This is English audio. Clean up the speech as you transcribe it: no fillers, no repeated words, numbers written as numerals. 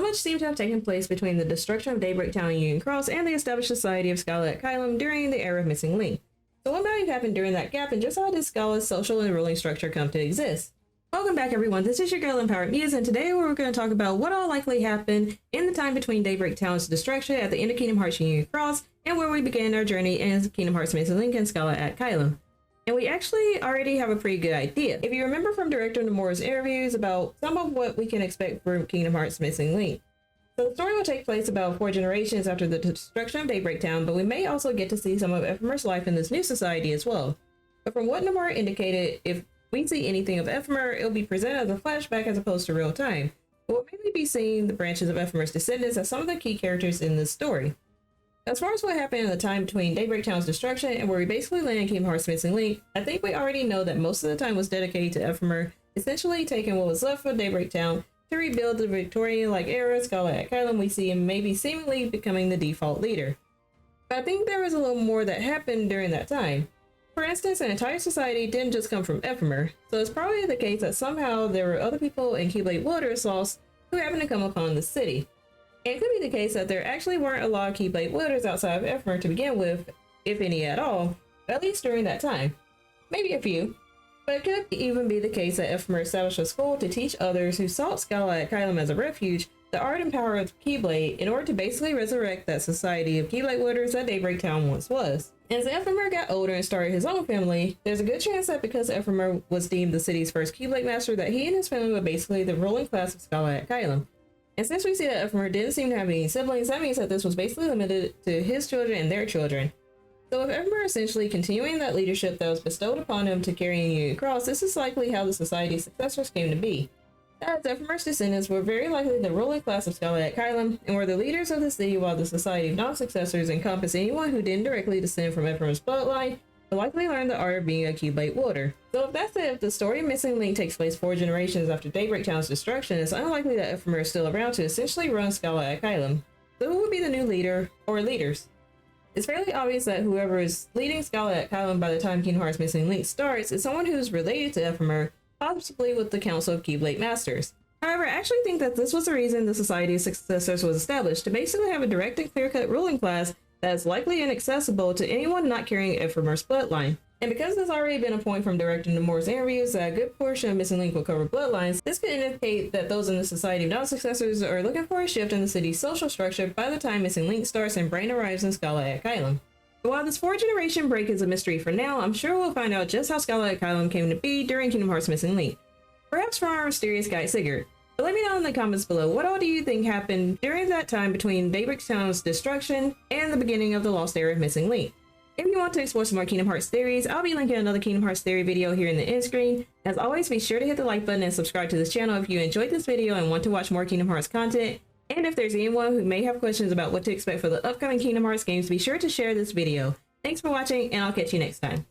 much seems to have taken place between the destruction of Daybreak Town and Union Cross and the established society of Scala at Kylam during the era of Missing Link. So what might have happened during that gap, and just how did Scala's social and ruling structure come to exist? Welcome back, everyone. This is your girl Empowered Muse, and today we're going to talk about what all likely happened in the time between Daybreak Town's destruction at the end of Kingdom Hearts Union Cross and where we began our journey in Kingdom Hearts Missing Link and Scala at Kylam. And we actually already have a pretty good idea. If you remember from Director Nomura's interviews about some of what we can expect from Kingdom Hearts Missing Link. So the story will take place about 4 generations after the destruction of Daybreak Town, but we may also get to see some of Ephemer's life in this new society as well. But from what Nomura indicated, if we see anything of Ephemer, it'll be presented as a flashback as opposed to real time. But we'll maybe be seeing the branches of Ephemer's descendants as some of the key characters in this story. As far as what happened in the time between Daybreak Town's destruction and where we basically land in Kingdom Hearts Missing Link, I think we already know that most of the time was dedicated to Ephemer, essentially taking what was left of Daybreak Town to rebuild the Victorian-like era Scala at Kylam we see, and maybe seemingly becoming the default leader. But I think there was a little more that happened during that time. For instance, an entire society didn't just come from Ephemer, so it's probably the case that somehow there were other people in Keyblade Wilderness Lost who happened to come upon the city. And it could be the case that there actually weren't a lot of Keyblade Wielders outside of Ephemer to begin with, if any at all, at least during that time. Maybe a few. But it could even be the case that Ephemer established a school to teach others who sought Scala at Kylam as a refuge the art and power of Keyblade in order to basically resurrect that society of Keyblade Wielders that Daybreak Town once was. As Ephemer got older and started his own family, there's a good chance that because Ephemer was deemed the city's first Keyblade master, that he and his family were basically the ruling class of Scala at Kylam. And since we see that Ephemer didn't seem to have any siblings, that means that this was basically limited to his children and their children. So with Ephemer essentially continuing that leadership that was bestowed upon him to carry Union Cross, this is likely how the society's successors came to be. As Ephemer's descendants were very likely the ruling class of Scala at Kylam and were the leaders of the city, while the society of non-successors encompassed anyone who didn't directly descend from Ephemer's bloodline, but likely learned the art of being a Keyblade wielder. So if that's it, if the story of Missing Link takes place 4 generations after Daybreak Town's destruction, it's unlikely that Ephemer is still around to essentially run Scala at Kylam. So who would be the new leader or leaders? It's fairly obvious that whoever is leading Scala at Kylam by the time Kingdom Hearts Missing Link starts is someone who's related to Ephemer, possibly with the Council of Keyblade Masters. However, I actually think that this was the reason the Society of Successors was established, to basically have a direct and clear-cut ruling class that is likely inaccessible to anyone not carrying Ephemer's bloodline. And because there's already been a point from Director Nomura's interviews that a good portion of Missing Link will cover bloodlines, this could indicate that those in the Society of Non-Successors are looking for a shift in the city's social structure by the time Missing Link starts and Brain arrives in Scala at Kylam. But while this 4-generation break is a mystery for now, I'm sure we'll find out just how Scala at Kylam came to be during Kingdom Hearts Missing Link. Perhaps from our mysterious guide Sigurd. But let me know in the comments below, what all do you think happened during that time between Daybreak Town's destruction and the beginning of the lost era of Missing Link? If you want to explore some more Kingdom Hearts theories, I'll be linking another Kingdom Hearts theory video here in the end screen. As always, be sure to hit the like button and subscribe to this channel if you enjoyed this video and want to watch more Kingdom Hearts content. And if there's anyone who may have questions about what to expect for the upcoming Kingdom Hearts games, be sure to share this video. Thanks for watching, and I'll catch you next time.